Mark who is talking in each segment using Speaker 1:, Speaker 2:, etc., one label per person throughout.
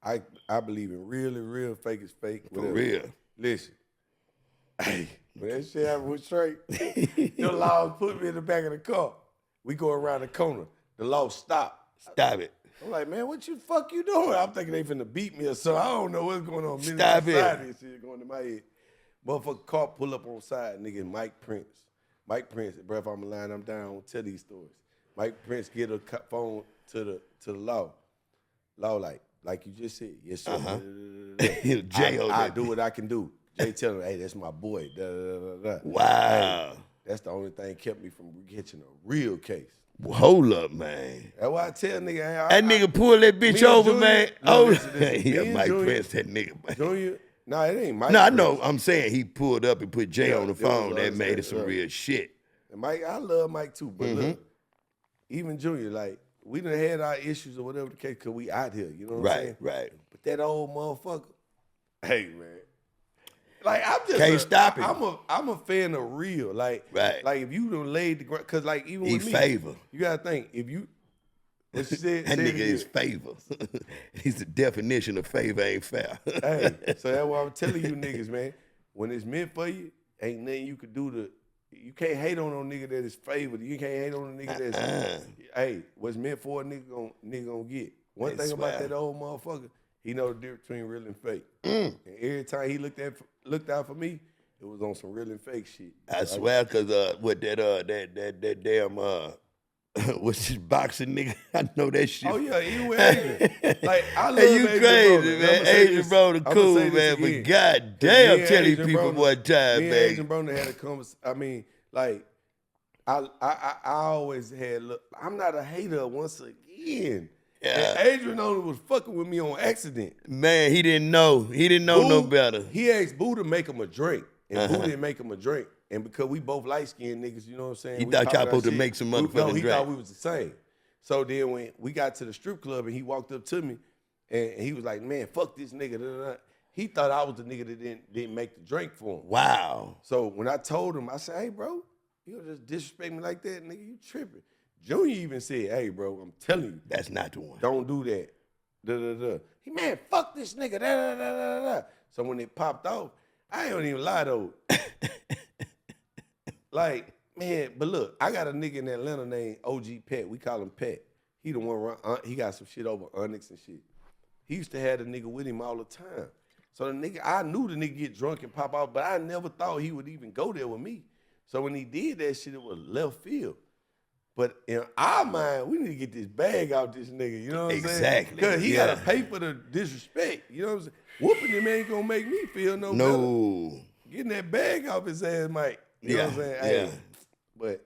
Speaker 1: I believe in real fake is fake.
Speaker 2: For real.
Speaker 1: Listen, hey, when that shit happened with Straight, your law put me in the back of the car. We go around the corner. The law stop.
Speaker 2: Stop it.
Speaker 1: I'm like, man, what you doing? I'm thinking they finna beat me or something. I don't know what's going on.
Speaker 2: Stop it.
Speaker 1: This shit going to my head. Motherfucker car pull up on side, nigga, Mike Prince. Bro, if I'm lying, I'm down. I don't tell these stories. Mike Prince get a phone to the law. Law like you just said, yes sir. I do what I can do. Jay tell him, hey, that's my boy.
Speaker 2: Wow.
Speaker 1: Hey, that's the only thing kept me from catching a real case.
Speaker 2: Well, hold up, man.
Speaker 1: That's why I tell nigga.
Speaker 2: That nigga pulled that bitch over,
Speaker 1: Junior,
Speaker 2: man.
Speaker 1: No,
Speaker 2: Oh,
Speaker 1: listen,
Speaker 2: Mike
Speaker 1: Junior,
Speaker 2: Prince, that nigga, man.
Speaker 1: Junior, no, it ain't Mike.
Speaker 2: No, I
Speaker 1: Prince.
Speaker 2: know. I'm saying he pulled up and put Jay on the phone. That made it some real shit.
Speaker 1: And Mike, I love Mike too, but look, even Junior, like, we done had our issues or whatever the case, because we out here, you know what I'm saying?
Speaker 2: Right.
Speaker 1: But that old motherfucker, hey, man. Like, I'm just
Speaker 2: Can't stop him.
Speaker 1: I'm a fan of real. Like, like if you done laid the ground, because like even with me,
Speaker 2: favor.
Speaker 1: You got to think, if you, what you said,
Speaker 2: that nigga is favor. He's the definition of favor ain't fair.
Speaker 1: Hey, so that's why I'm telling you niggas, man, when it's meant for you, ain't nothing you could do you can't hate on no nigga that is favored. You can't hate on a nigga that's, hey, what's meant for a nigga gonna get. One thing about that old motherfucker, he know the difference between real and fake. And every time he looked out for me, it was on some real and fake shit.
Speaker 2: I swear, cause with that damn what's this boxing nigga? I know that shit.
Speaker 1: Oh yeah, you with Adrian. Like I love
Speaker 2: hey, you
Speaker 1: Adrian
Speaker 2: crazy,
Speaker 1: Broner.
Speaker 2: man. Adrian Broner cool, man. But goddamn, tell these people one time,
Speaker 1: me
Speaker 2: man.
Speaker 1: and Adrian Broner had a conversation. I mean, like I always had. Look, I'm not a hater. Once again.
Speaker 2: Yeah.
Speaker 1: And Adrian only was fucking with me on accident.
Speaker 2: Man, he didn't know. He didn't know no better.
Speaker 1: He asked Boo to make him a drink. And Boo didn't make him a drink. And because we both light-skinned niggas, you know what I'm saying?
Speaker 2: He thought y'all supposed to make some motherfucking drink.
Speaker 1: No, he thought we was the same. So then when we got to the strip club and he walked up to me and he was like, man, fuck this nigga. Da, da, da. He thought I was the nigga that didn't make the drink for him.
Speaker 2: Wow.
Speaker 1: So when I told him, I said, hey, bro, you gonna just disrespect me like that, nigga? You tripping. Junior even said, hey, bro, I'm telling you.
Speaker 2: That's not the one.
Speaker 1: Don't do that. Da, da, da. He, man, fuck this nigga. Da, da, da, da, da. So when it popped off, I ain't even lie though. Like, man, but look, I got a nigga in Atlanta named OG Pet. We call him Pet. He the one, he got some shit over Onyx and shit. He used to have the nigga with him all the time. So the nigga, I knew the nigga get drunk and pop out, but I never thought he would even go there with me. So when he did that shit, it was left field. But in our mind, we need to get this bag out this nigga, you know what I'm saying?
Speaker 2: Exactly.
Speaker 1: Because he got to pay for the disrespect, you know what I'm saying? Whooping him ain't going to make me feel no better. Getting that bag off his ass might, you know what I'm saying? Hey, but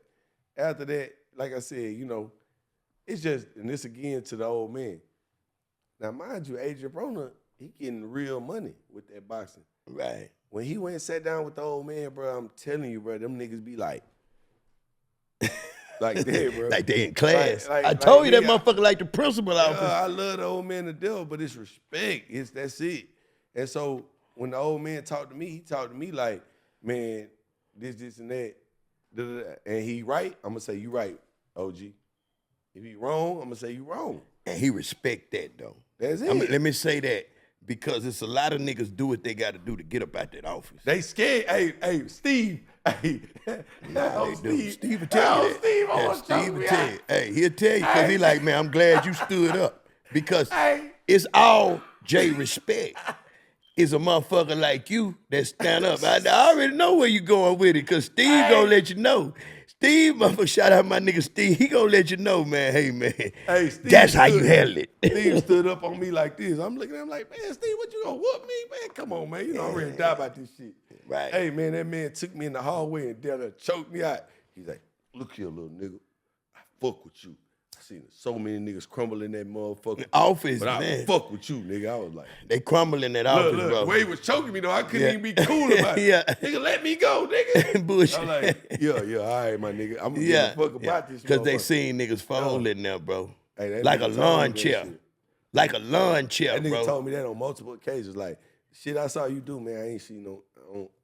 Speaker 1: after that, like I said, you know, it's just, and this again to the old man. Now, mind you, Adrian Broner, he getting real money with that boxing.
Speaker 2: Right.
Speaker 1: When he went and sat down with the old man, bro, I'm telling you, bro, them niggas be like that, bro.
Speaker 2: Like they in class.
Speaker 1: I
Speaker 2: told you that motherfucker like the principal office.
Speaker 1: I love the old man to death, but it's respect. That's it. And so when the old man talked to me, he talked to me like, man, this, and that. Da, da, da. And he right, I'm going to say, you right, OG. If he wrong, I'm going to say you wrong.
Speaker 2: And he respect that, though.
Speaker 1: That's it.
Speaker 2: Let me say that. Because it's a lot of niggas do what they got to do to get up out that office.
Speaker 1: They scared. Hey, Steve. Hey,
Speaker 2: nah, they do.
Speaker 1: Steve.
Speaker 2: Steve will tell you that. Steve will tell you. Hey, he'll tell you because he like, man, I'm glad you stood up. Because it's all Jay respect. It's a motherfucker like you that stand up. I already know where you going with it because Steve gonna let you know. Steve, motherfucker, shout out my nigga Steve. He gonna let you know, man. Hey, man.
Speaker 1: Hey, Steve,
Speaker 2: that's how you handle it.
Speaker 1: Steve stood up on me like this. I'm looking at him like, man, Steve, what you gonna whoop me? Man, come on, man. You know I'm ready to die about this shit.
Speaker 2: Right.
Speaker 1: Hey, man, that man took me in the hallway and down there choked me out. He's like, look here, little nigga. I fuck with you. I seen so many niggas crumble in that motherfucking
Speaker 2: office,
Speaker 1: but
Speaker 2: man.
Speaker 1: I fuck with you, nigga. I was like,
Speaker 2: they crumble in that office,
Speaker 1: look,
Speaker 2: bro.
Speaker 1: The way he was choking me, though, I couldn't even be cool about it. Nigga, let me go, nigga.
Speaker 2: Bullshit.
Speaker 1: I'm like, yeah, all right, my nigga. I'm gonna give a fuck about this.
Speaker 2: Because they seen niggas fall in there, bro.
Speaker 1: Hey,
Speaker 2: like a lawn chair. Like a lawn chair,
Speaker 1: that
Speaker 2: bro.
Speaker 1: Nigga told me that on multiple occasions. Like, shit I saw you do, man, I ain't seen no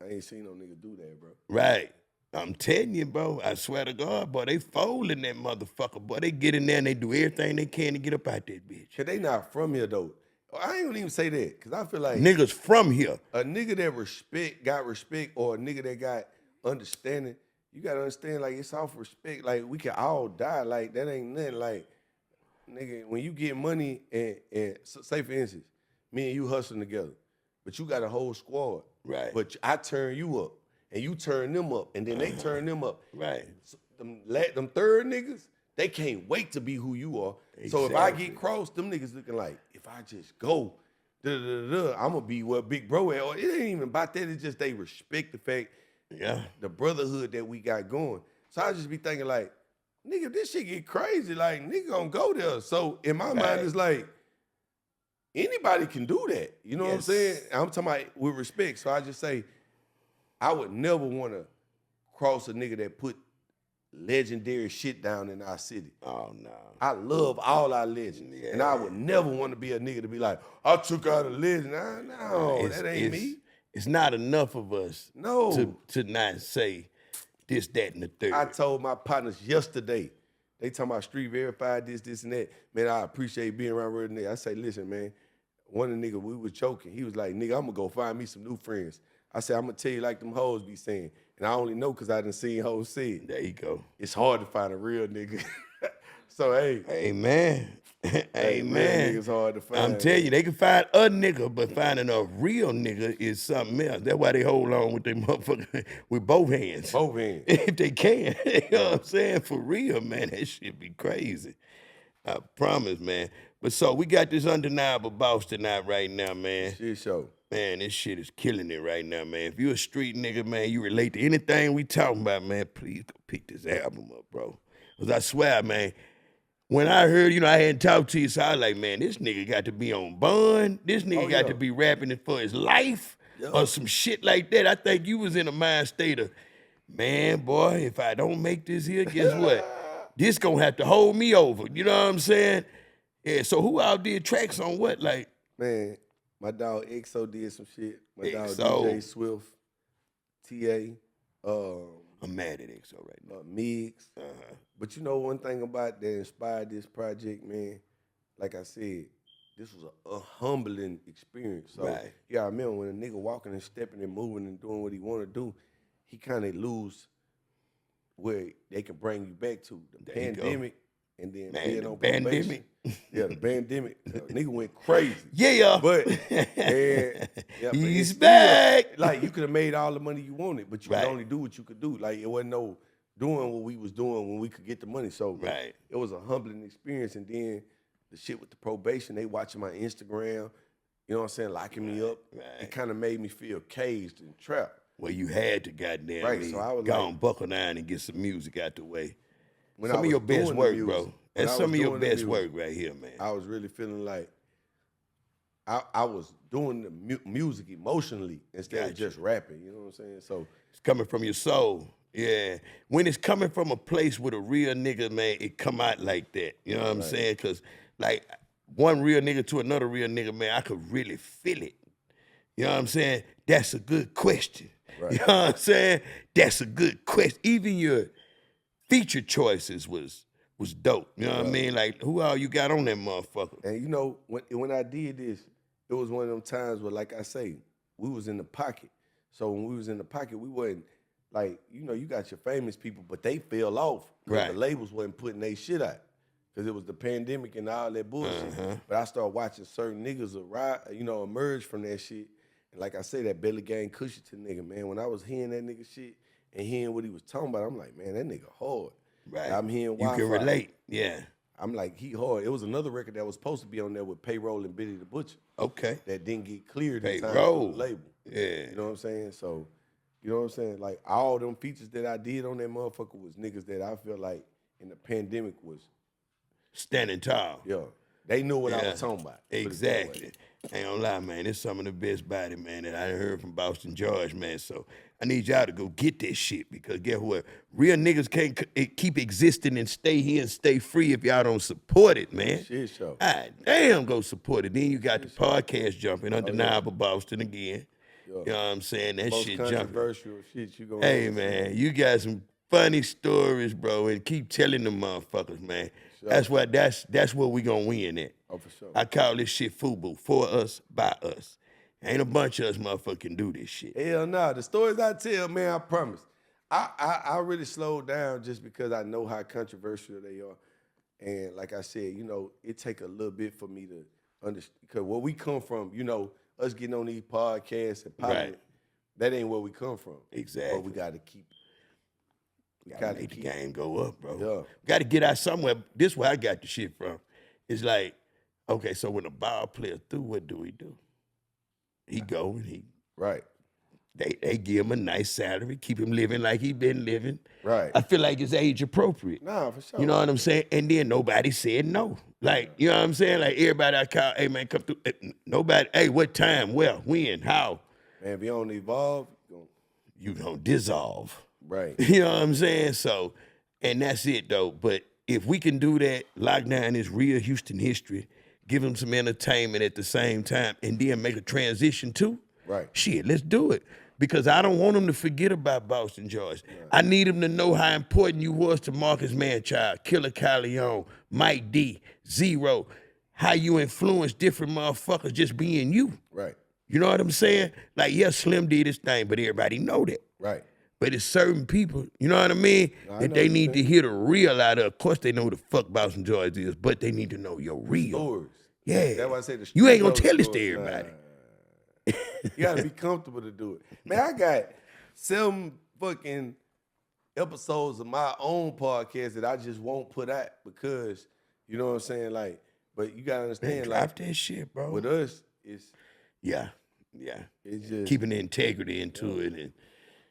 Speaker 1: nigga do that, bro.
Speaker 2: Right. I'm telling you, bro. I swear to God, boy, they fold in that motherfucker. Boy, they get in there and they do everything they can to get up out that bitch.
Speaker 1: Cause they not from here though. I ain't gonna even say that because I feel like
Speaker 2: niggas from here.
Speaker 1: a nigga that got respect, or a nigga that got understanding. You gotta understand, like it's off respect. Like we can all die. Like that ain't nothing. Like nigga, when you get money and say for instance, me and you hustling together, but you got a whole squad.
Speaker 2: Right.
Speaker 1: But I turn you up, and you turn them up, and then they turn them up.
Speaker 2: Right.
Speaker 1: So them third niggas, they can't wait to be who you are.
Speaker 2: Exactly.
Speaker 1: So if I get crossed, them niggas looking like, if I just go, I'm gonna be what big bro at. Or it ain't even about that. It's just they respect the fact, the brotherhood that we got going. So I just be thinking like, nigga, if this shit get crazy, like nigga gonna go there. So in my mind, it's like anybody can do that. You know what I'm saying? I'm talking about with respect. So I just say, I would never want to cross a nigga that put legendary shit down in our city.
Speaker 2: Oh, no.
Speaker 1: I love all our legends.
Speaker 2: Yeah.
Speaker 1: And I would never want to be a nigga to be like, I took out a legend. No, that ain't me.
Speaker 2: It's not enough of us to not say this, that, and the third.
Speaker 1: I told my partners yesterday, they talking about street verified, this, and that. Man, I appreciate being around real nigga. I say, listen, man, one of the niggas, we was choking. He was like, nigga, I'm going to go find me some new friends. I said, I'm going to tell you like them hoes be saying. And I only know because I done seen hoes say it.
Speaker 2: There you go.
Speaker 1: It's hard to find a real nigga. So, hey.
Speaker 2: Amen. Amen.
Speaker 1: Niggas hard to find.
Speaker 2: I'm telling you, they can find a nigga, but finding a real nigga is something else. That's why they hold on with them motherfuckers with both hands.
Speaker 1: Both hands.
Speaker 2: If they can. You know what I'm saying? For real, man. That shit be crazy. I promise, man. But so we got this undeniable boss tonight right now, man.
Speaker 1: Shit show.
Speaker 2: Man, this shit is killing it right now, man. If you a street nigga, man, you relate to anything we talking about, man, please go pick this album up, bro. Because I swear, man, when I heard, I hadn't talked to you, so I was like, man, this nigga got to be on bond. This nigga got to be rapping it for his life or some shit like that. I think you was in a mind state of, man, boy, if I don't make this here, guess what? This gonna have to hold me over. You know what I'm saying? Yeah, so who all did tracks on what? Like,
Speaker 1: man, my dog XO did some shit. My dog
Speaker 2: XO.
Speaker 1: DJ Swift, TA,
Speaker 2: I'm mad at XO right now.
Speaker 1: Migs. But you know one thing about that inspired this project, man, like I said, this was a humbling experience. So yeah, I remember when a nigga walking and stepping and moving and doing what he want to do, he kind of lose where they can bring you back to the pandemic. And then being on probation. Yeah, the pandemic. Nigga went crazy.
Speaker 2: Yeah.
Speaker 1: But
Speaker 2: he's back.
Speaker 1: Like you could have made all the money you wanted, but you could only do what you could do. Like it wasn't no doing what we was doing when we could get the money. So it was a humbling experience. And then the shit with the probation, they watching my Instagram, you know what I'm saying, locking me up. It kind of made me feel caged and trapped.
Speaker 2: Well, you had to goddamn
Speaker 1: so I was
Speaker 2: go
Speaker 1: like,
Speaker 2: buckle down and get some music out the way.
Speaker 1: When
Speaker 2: some
Speaker 1: I
Speaker 2: of your
Speaker 1: was
Speaker 2: best
Speaker 1: doing
Speaker 2: work,
Speaker 1: the music,
Speaker 2: bro.
Speaker 1: when
Speaker 2: That's
Speaker 1: I
Speaker 2: some
Speaker 1: was
Speaker 2: of your
Speaker 1: doing the
Speaker 2: best
Speaker 1: music,
Speaker 2: work right here, man.
Speaker 1: I was really feeling like I was doing the music emotionally instead of just rapping. You know what I'm saying? So
Speaker 2: it's coming from your soul. Yeah. When it's coming from a place with a real nigga, man, it come out like that. You know what I'm saying? Because, like, one real nigga to another real nigga, man, I could really feel it. You know what I'm saying? That's a good question. You know what I'm saying? That's a good question. Even your feature choices was dope. You know what I mean? Like, who all you got on that motherfucker?
Speaker 1: And you know, when I did this, it was one of them times where, like I say, we was in the pocket. So when we was in the pocket, we wasn't, like, you got your famous people, but they fell off. The labels wasn't putting their shit out. Because it was the pandemic and all that bullshit. But I started watching certain niggas emerge from that shit. And like I say, that Belly Gang Cushington nigga, man, when I was hearing that nigga shit and hearing what he was talking about, I'm like, man, that nigga hard.
Speaker 2: Right.
Speaker 1: I'm hearing
Speaker 2: You
Speaker 1: Wi-Fi.
Speaker 2: can relate. Yeah.
Speaker 1: I'm like, he hard. It was another record that was supposed to be on there with Payroll and Billy the Butcher.
Speaker 2: Okay.
Speaker 1: That didn't get cleared in time
Speaker 2: Payroll.
Speaker 1: for the label.
Speaker 2: Yeah.
Speaker 1: You know what I'm saying? So, you know what I'm saying? Like, all them features that I did on that motherfucker was niggas that I feel like in the pandemic was
Speaker 2: standing tall.
Speaker 1: Yeah. They knew what I was talking about.
Speaker 2: Exactly. Ain't gonna lie, man. It's some of the best body, man, that I heard from Boston George, man. So I need y'all to go get this shit because guess what? Real niggas can't keep existing and stay here and stay free if y'all don't support it, man.
Speaker 1: Shit show.
Speaker 2: Damn, go support it. Then you got the podcast jumping, Undeniable Boston again. You know what I'm saying? That
Speaker 1: Most
Speaker 2: shit jumping.
Speaker 1: controversial shit you gonna
Speaker 2: Hey, man, you got some funny stories, bro, and keep telling them motherfuckers, man.
Speaker 1: Sure.
Speaker 2: That's where we gonna win at.
Speaker 1: Oh, for sure.
Speaker 2: I call this shit FUBU, for us, by us. Ain't a bunch of us motherfuckers can do this shit.
Speaker 1: Hell no. The stories I tell, man, I promise. I really slowed down just because I know how controversial they are. And like I said, you know, it take a little bit for me to understand. Because where we come from, you know, us getting on these podcasts and popping,
Speaker 2: Right.
Speaker 1: that ain't where we come from.
Speaker 2: Exactly.
Speaker 1: But we got to keep.
Speaker 2: Gotta make the game go up, bro.
Speaker 1: Yeah.
Speaker 2: Got to get out somewhere. This is where I got the shit from. It's like, okay, so when a ball player through, what do? He go and he
Speaker 1: Right.
Speaker 2: they give him a nice salary, keep him living like he been living.
Speaker 1: Right.
Speaker 2: I feel like it's age appropriate.
Speaker 1: Nah, for sure.
Speaker 2: You know what I'm saying? And then nobody said no. Like, you know what I'm saying? Like everybody I call, hey man, come through. Nobody, hey, what time? Where? When? How?
Speaker 1: Man, if you don't evolve,
Speaker 2: You gonna dissolve.
Speaker 1: right.
Speaker 2: You know what I'm saying? So, and that's it though. But if we can do that, lock down this real Houston history, give them some entertainment at the same time, and then make a transition too.
Speaker 1: Right.
Speaker 2: Shit, let's do it. Because I don't want them to forget about Boston George. Right. I need them to know how important you was to Marcus Manchild, Killer Calion, Mike D, Zero, how you influenced different motherfuckers just being you.
Speaker 1: Right.
Speaker 2: You know what I'm saying? Like, yeah, Slim did his thing, but everybody know that.
Speaker 1: Right.
Speaker 2: But it's certain people, you know what I mean, that they need to hear the real out of. Of course, they know who the fuck Boston George is, but they need to know your real.
Speaker 1: Stories.
Speaker 2: Yeah.
Speaker 1: That's why I say the
Speaker 2: you ain't gonna
Speaker 1: stories.
Speaker 2: tell this to everybody.
Speaker 1: You gotta be comfortable to do it. Man, I got some fucking episodes of my own podcast that I just won't put out because, you know what I'm saying? Like, but you gotta understand,
Speaker 2: Man,
Speaker 1: like,
Speaker 2: that shit, bro.
Speaker 1: with us, it's
Speaker 2: it's
Speaker 1: just
Speaker 2: keeping the integrity into it.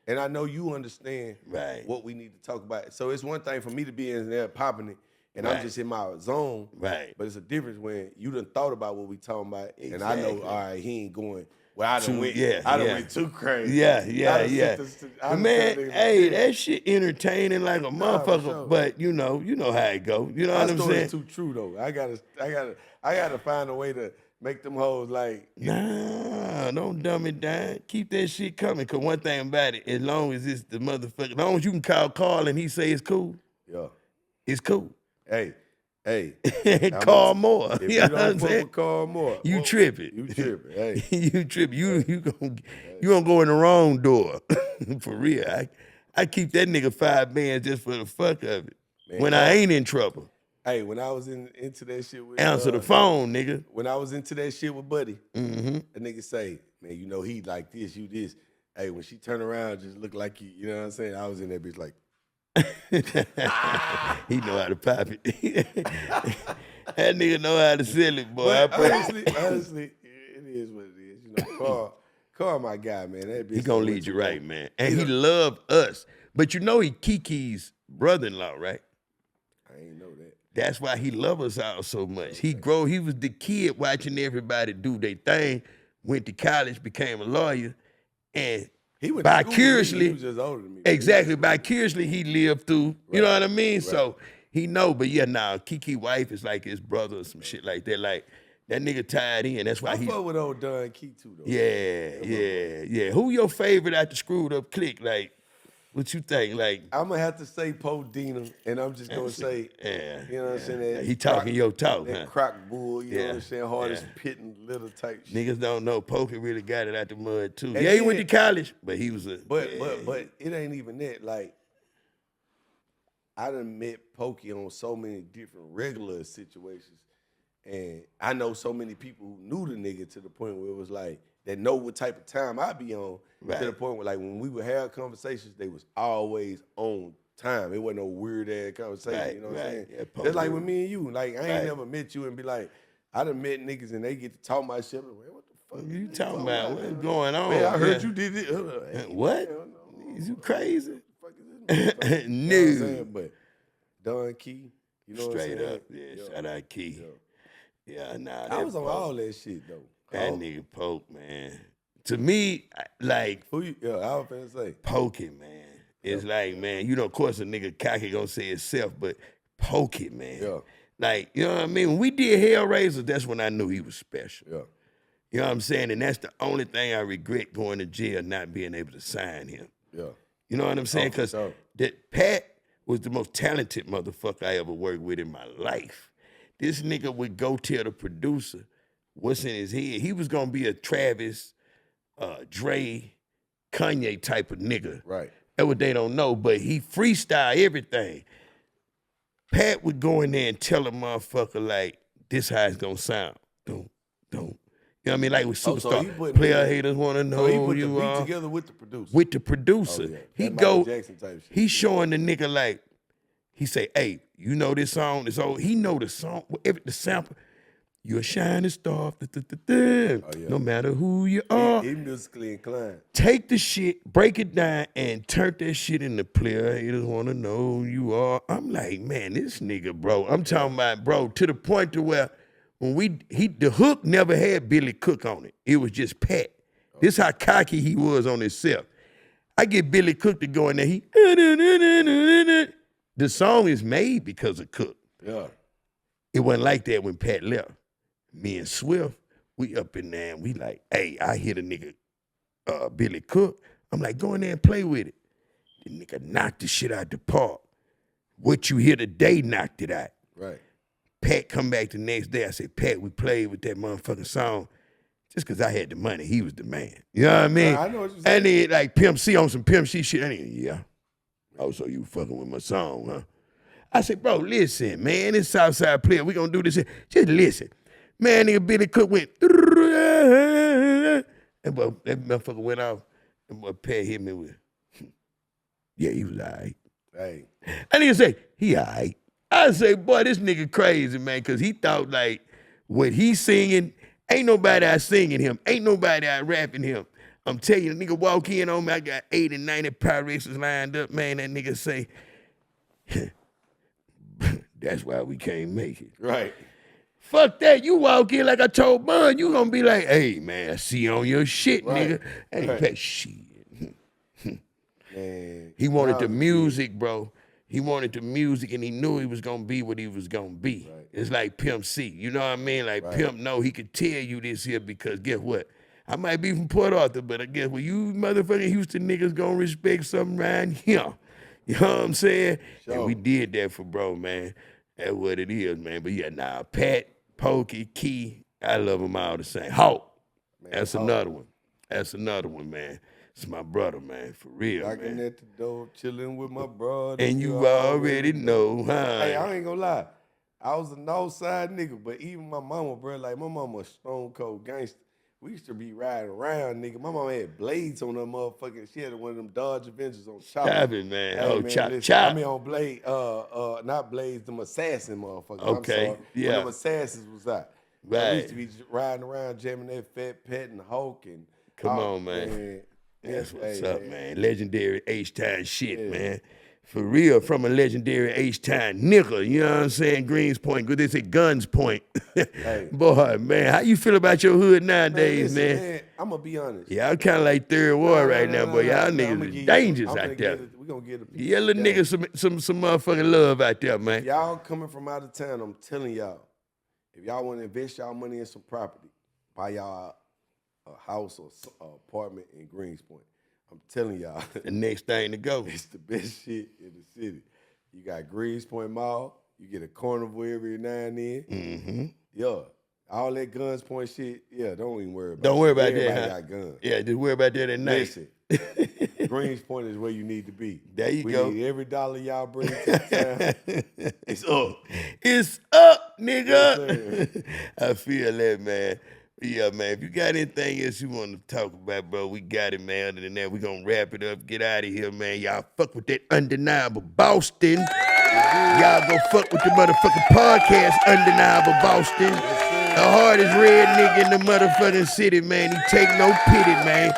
Speaker 1: And I know you understand
Speaker 2: Right.
Speaker 1: what we need to talk about. So it's one thing for me to be in there popping it, and
Speaker 2: Right.
Speaker 1: I'm just in my zone.
Speaker 2: Right.
Speaker 1: But it's a difference when you done thought about what we talking about, and I know,
Speaker 2: Exactly.
Speaker 1: all right, he ain't going. Well, I done went.
Speaker 2: yeah,
Speaker 1: I done
Speaker 2: yeah.
Speaker 1: went too crazy.
Speaker 2: Yeah.
Speaker 1: I done
Speaker 2: Man,
Speaker 1: sent
Speaker 2: hey,
Speaker 1: niggas-
Speaker 2: that shit entertaining like a motherfucker,
Speaker 1: sure.
Speaker 2: but you know how it go. You know
Speaker 1: My
Speaker 2: what I'm
Speaker 1: story's
Speaker 2: saying?
Speaker 1: too true though. I gotta find a way to make them hoes like.
Speaker 2: Nah, don't dumb it down. Keep that shit coming. Cause one thing about it, as long as it's the motherfucker, as long as you can call Carl and he say it's cool,
Speaker 1: Yeah.
Speaker 2: it's cool.
Speaker 1: Hey.
Speaker 2: Carl Moore.
Speaker 1: If
Speaker 2: You
Speaker 1: you
Speaker 2: know what
Speaker 1: don't
Speaker 2: I'm
Speaker 1: fuck
Speaker 2: saying?
Speaker 1: with Carl Moore,
Speaker 2: You tripping.
Speaker 1: You tripping. Hey.
Speaker 2: You tripping. You gonna go in the wrong door. For real. I keep that nigga 5 bands just for the fuck of it.
Speaker 1: Man,
Speaker 2: when I ain't in trouble.
Speaker 1: Hey, when I was into that shit with
Speaker 2: Answer the phone, nigga.
Speaker 1: When I was into that shit with Buddy,
Speaker 2: Mm-hmm.
Speaker 1: a nigga say, man, you know he like this, you this. Hey, when she turn around, just look like you know what I'm saying? I was in that bitch like,
Speaker 2: He know how to pop it. That nigga know how to sell it, boy.
Speaker 1: but honestly, it is what it is. You know, Carl my guy, man. That bitch
Speaker 2: He gonna lead you right, man. And he love us. But you know he Kiki's brother-in-law, right?
Speaker 1: I ain't know that.
Speaker 2: That's why he love us all so much. He was the kid watching everybody do their thing, went to college, became a lawyer, and
Speaker 1: He went to school with me.
Speaker 2: vicariously,
Speaker 1: He was just older than me.
Speaker 2: exactly, vicariously he lived through, you know what I mean? So he know, but yeah, now Kiki wife is like his brother or some shit like that. Like, that nigga tied in. That's why
Speaker 1: I
Speaker 2: he.
Speaker 1: fuck with old Don Key too, though.
Speaker 2: Yeah. Who your favorite out the screwed up clique? Like, what you think? Like,
Speaker 1: I'm gonna have to say Poe Dina, and I'm just gonna say, you know what I'm saying? That
Speaker 2: he talking your talk,
Speaker 1: that
Speaker 2: huh?
Speaker 1: crock bull, you know what
Speaker 2: Yeah,
Speaker 1: I'm saying? Hardest pitting little type shit.
Speaker 2: Niggas don't know Pokey really got it out the mud too.
Speaker 1: And
Speaker 2: Yeah, he went
Speaker 1: then-
Speaker 2: to college, but he was a.
Speaker 1: But it ain't even that. Like, I done met Pokey on so many different regular situations, and I know so many people who knew the nigga to the point where it was like that know what type of time I be on.
Speaker 2: Right.
Speaker 1: To the point where like when we would have conversations, they was always on time. It wasn't no weird ass conversation.
Speaker 2: Right,
Speaker 1: You know what I'm saying?
Speaker 2: yeah,
Speaker 1: That's like with me and you. Like I ain't
Speaker 2: Right.
Speaker 1: never met you and be like, I done met niggas and they get to talk my shit. I'm like, what the fuck
Speaker 2: You talking about what's going on?
Speaker 1: Man, I heard
Speaker 2: Yeah.
Speaker 1: you did it. Hey,
Speaker 2: What?
Speaker 1: hell no.
Speaker 2: Is you crazy?
Speaker 1: Fuck is this motherfucker? You know what I'm
Speaker 2: No.
Speaker 1: saying? But Don Key, you know
Speaker 2: Straight
Speaker 1: what I'm
Speaker 2: up,
Speaker 1: saying?
Speaker 2: yeah. Shout out Key. Yeah, nah.
Speaker 1: I
Speaker 2: that
Speaker 1: was on
Speaker 2: Poke-
Speaker 1: all that shit though.
Speaker 2: That nigga Poke, man. To me, like
Speaker 1: Who you? Yeah, I was finna say.
Speaker 2: Poke it, man. It's like, man, you know, of course a nigga cocky gonna say itself, but Poke it, man.
Speaker 1: Yeah.
Speaker 2: Like, you know what I mean? When we did Hellraiser, that's when I knew he was special.
Speaker 1: Yeah.
Speaker 2: You know what I'm saying? And that's the only thing I regret going to jail, not being able to sign him.
Speaker 1: Yeah.
Speaker 2: You know what I'm saying? Because that Pat was the most talented motherfucker I ever worked with in my life. This nigga would go tell the producer what's in his head. He was gonna be a Travis, Dre, Kanye type of nigga.
Speaker 1: Right.
Speaker 2: That's what they don't know, but he freestyle everything. Pat would go in there and tell a motherfucker like, this how it's gonna sound. Don't. You know what I mean? Like with Superstar. Player haters wanna know
Speaker 1: so he put
Speaker 2: you
Speaker 1: the beat
Speaker 2: are.
Speaker 1: together with the producer.
Speaker 2: With the producer.
Speaker 1: Oh, yeah.
Speaker 2: He
Speaker 1: That
Speaker 2: go,
Speaker 1: Michael Jackson type shit.
Speaker 2: he showing the nigga like, he say, hey, you know this song? It's old. He know the song, the sample. You're a shining star, no matter who you are.
Speaker 1: He musically inclined.
Speaker 2: Take the shit, break it down, and turn that shit into player haters wanna know who you are. I'm like, man, this nigga, bro. I'm talking about, bro, to the point to where when the hook never had Billy Cook on it. It was just Pat. This how cocky he was on himself. I get Billy Cook to go in there, the song is made because of Cook.
Speaker 1: Yeah.
Speaker 2: It wasn't like that when Pat left. Me and Swift, we up in there and we like, hey, I hit a nigga, Billy Cook. I'm like, go in there and play with it. The nigga knocked the shit out the park. What you hear today knocked it out.
Speaker 1: Right.
Speaker 2: Pat come back the next day. I said, Pat, we played with that motherfucking song just because I had the money. He was the man. You know what I mean?
Speaker 1: I know what you're saying.
Speaker 2: And then like Pimp C on some Pimp C shit. Yeah. Oh, so you fucking with my song, huh? I said, bro, listen, man, this Southside player, we gonna do this. Just listen. Man, nigga Billy Cook went, and boy, that motherfucker went off, and boy Pat hit me with, yeah, he was all right.
Speaker 1: Hey.
Speaker 2: And nigga say, he all right. I say, boy, this nigga crazy, man, because he thought like what he singing, ain't nobody out singing him, ain't nobody out rapping him. I'm telling you, the nigga walk in on me, I got 80, 90 Pirates lined up, man, that nigga say, that's why we can't make it.
Speaker 1: Right.
Speaker 2: Fuck that. You walk in like I told Bun, you gonna be like, hey, man, I see on your shit, nigga. And he paid shit.
Speaker 1: Man,
Speaker 2: he wanted the music, bro. He wanted the music, and he knew he was gonna be what he was gonna be. Right. It's like Pimp C. You know what I mean? Like Pimp know he could tell you this here because guess what? I might be from Port Arthur, but I guess you motherfucking Houston niggas gonna respect something around here. You know what I'm saying? Sure. And we did that for bro, man. That's what it is, man. But yeah, nah, Pat, Pokey, Key, I love them all the same. Hawk, that's another one. That's another one, man. It's my brother, man, for real,
Speaker 1: Knocking
Speaker 2: man.
Speaker 1: at the door, chilling with my brother.
Speaker 2: And you already know, huh?
Speaker 1: Hey, I ain't gonna lie. I was a north-side nigga, but even my mama, bro, like my mama was stone cold gangster. We used to be riding around, nigga. My mama had blades on her motherfucking. She had one of them Dodge Avengers on chop.
Speaker 2: Chop it, man.
Speaker 1: Hey,
Speaker 2: oh,
Speaker 1: man,
Speaker 2: chop,
Speaker 1: listen,
Speaker 2: chop.
Speaker 1: I mean on blade, not blades, them assassin motherfuckers.
Speaker 2: Okay,
Speaker 1: I'm sorry.
Speaker 2: yeah.
Speaker 1: When them assassins was out.
Speaker 2: Right.
Speaker 1: We used to be riding around jamming that Fat Pat and Hulk and.
Speaker 2: Come on, man. That's what's up, man. Legendary H-Time shit, man. For real, from a legendary H-Time nigga, you know what I'm saying? Greens Point, good they say Guns Point. Hey. Boy, man, how you feel about your hood nowadays, man?
Speaker 1: I'm going to be honest.
Speaker 2: Yeah, I'm kind of like third ward right now, boy. Y'all niggas is dangerous out there.
Speaker 1: We going to get a piece.
Speaker 2: Yeah, little niggas some motherfucking love out there, man.
Speaker 1: If y'all coming from out of town, I'm telling y'all, if y'all want to invest y'all money in some property, buy y'all a house or apartment in Greens Point. I'm telling y'all.
Speaker 2: The next thing to go.
Speaker 1: It's the best shit in the city. You got Greens Point Mall. You get a carnival every now and then.
Speaker 2: Mm-hmm.
Speaker 1: Yeah. All that Guns Point shit, yeah, don't even worry about it.
Speaker 2: Don't worry about
Speaker 1: Everybody
Speaker 2: that, huh?
Speaker 1: got guns.
Speaker 2: Yeah, just worry about that at night.
Speaker 1: Listen, Greens Point is where you need to be.
Speaker 2: There you go.
Speaker 1: Need every dollar y'all bring to the town. It's up.
Speaker 2: It's up, nigga. Yes, I feel that, man. Yeah, man, if you got anything else you want to talk about, bro, we got it, man. Other than that, we going to wrap it up, get out of here, man. Y'all fuck with that undeniable Boston. Y'all go fuck with the motherfucking podcast, Undeniable Boston. The hardest red nigga in the motherfucking city, man. He take no pity, man.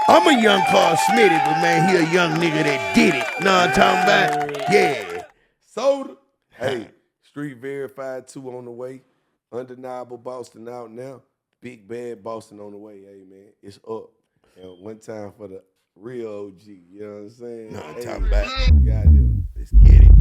Speaker 2: I'm a young Carl Smitty, but, man, he a young nigga that did it. Know what I'm talking about? Yeah.
Speaker 1: Soda. Hey, Street Verified 2 on the way. Undeniable Boston out now. Big Bad Boston on the way, hey man, it's up. And one time for the real OG, you know what I'm saying?
Speaker 2: No, I'm talking about.
Speaker 1: Got it.
Speaker 2: Let's get it.